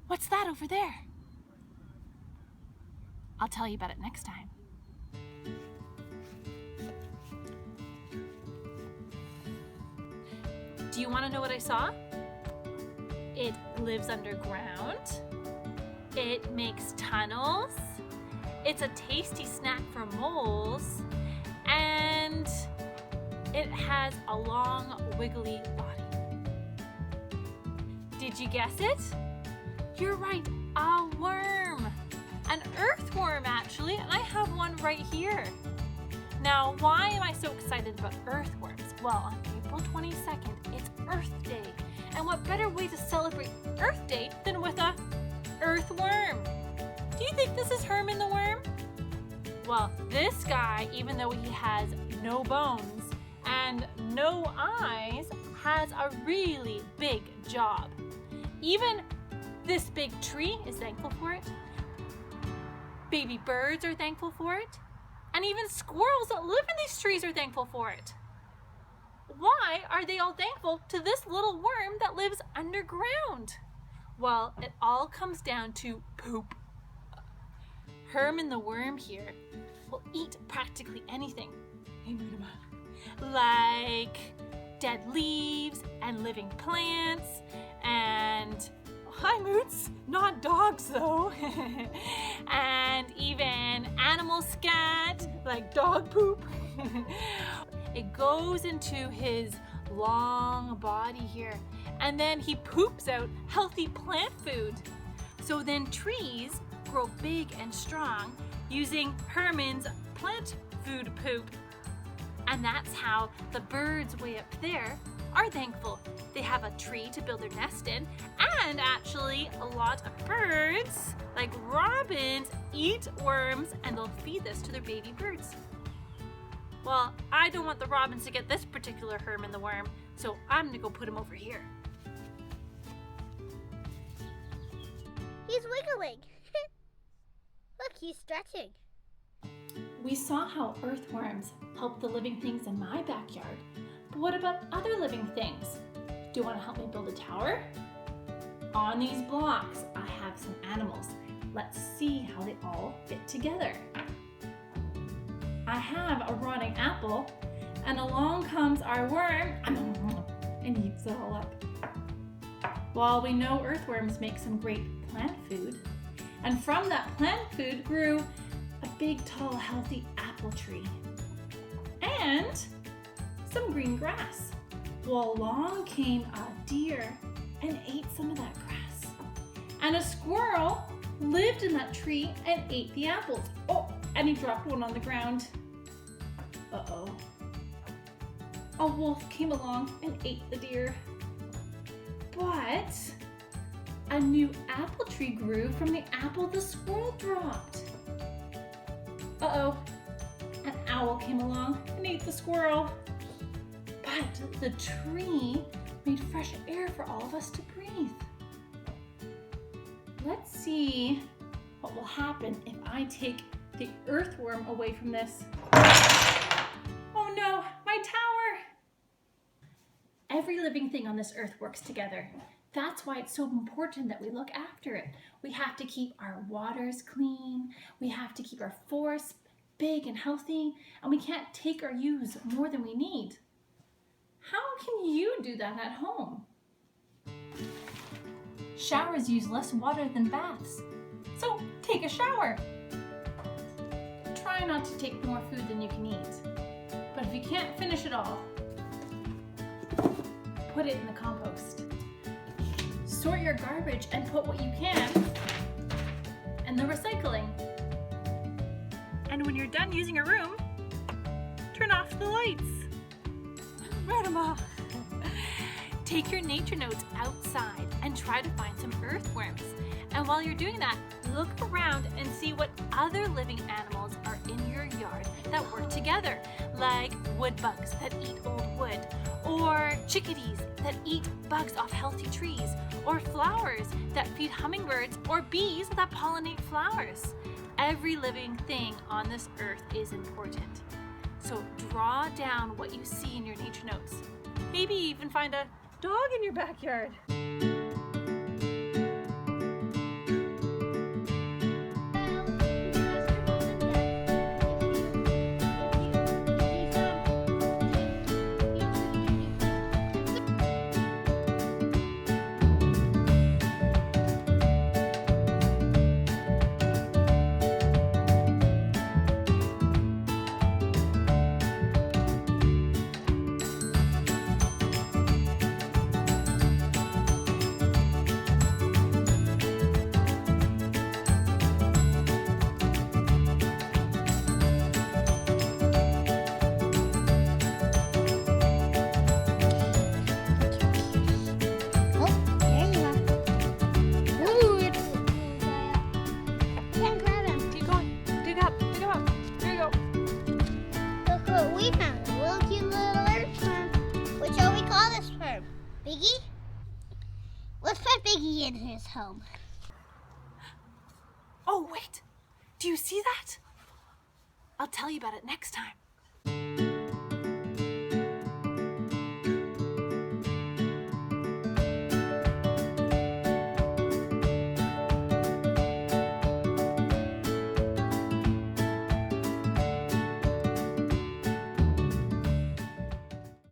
What's that over there? I'll tell you about it next time. Do you want to know what I saw? It lives underground. It makes tunnels. It's a tasty snack for moles. And it has a long, wiggly body. Did you guess it? You're right, a worm. An earthworm, actually, and I have one right here. Now, why am I so excited about earthworms? Well, on April 22nd, it's Earth Day. And what better way to celebrate Earth Day than with a earthworm? Do you think this is Herman the worm? Well, this guy, even though he has no bones and no eyes, has a really big job. Even this big tree is thankful for it. Baby birds are thankful for it. And even squirrels that live in these trees are thankful for it. Why are they all thankful to this little worm that lives underground? Well, it all comes down to poop. Herman the worm here will eat practically anything. Like dead leaves and living plants and hi Moots, not dogs though. And even animal scat, like dog poop. It goes into his long body here, and then he poops out healthy plant food. So then trees grow big and strong using Herman's plant food poop. And that's how the birds way up there are thankful. They have a tree to build their nest in, and actually a lot of birds, like robins, eat worms, and they'll feed this to their baby birds. Well, I don't want the robins to get this particular Herman the worm, so I'm gonna go put him over here. He's wiggling. Look, he's stretching. We saw how earthworms help the living things in my backyard, but what about other living things? Do you want to help me build a tower? On these blocks, I have some animals. Let's see how they all fit together. I have a rotting apple, and along comes our worm and eats it all up. Well, we know earthworms make some great plant food, and from that plant food grew a big, tall, healthy apple tree and some green grass. Well, along came a deer and ate some of that grass. And a squirrel lived in that tree and ate the apples. Oh, and he dropped one on the ground. Uh-oh. A wolf came along and ate the deer. But a new apple tree grew from the apple the squirrel dropped. Uh-oh. An owl came along and ate the squirrel. But the tree made fresh air for all of us to breathe. Let's see what will happen if I take the earthworm away from this. Oh no, my tower! Every living thing on this earth works together. That's why it's so important that we look after it. We have to keep our waters clean. We have to keep our forests big and healthy. And we can't take or use more than we need. How can you do that at home? Showers use less water than baths. So take a shower. Try not to take more food than you can eat. But if you can't finish it all, put it in the compost. Sort your garbage and put what you can in the recycling. And when you're done using a room, turn off the lights. Take your nature notes outside and try to find some earthworms. And while you're doing that, look around and see what other living animals are in your yard that work together, like wood bugs that eat old wood, or chickadees that eat bugs off healthy trees, or flowers that feed hummingbirds, or bees that pollinate flowers. Every living thing on this earth is important. So draw down what you see in your nature notes. Maybe even find a dog in your backyard. Oh, wait. Do you see that? I'll tell you about it next time.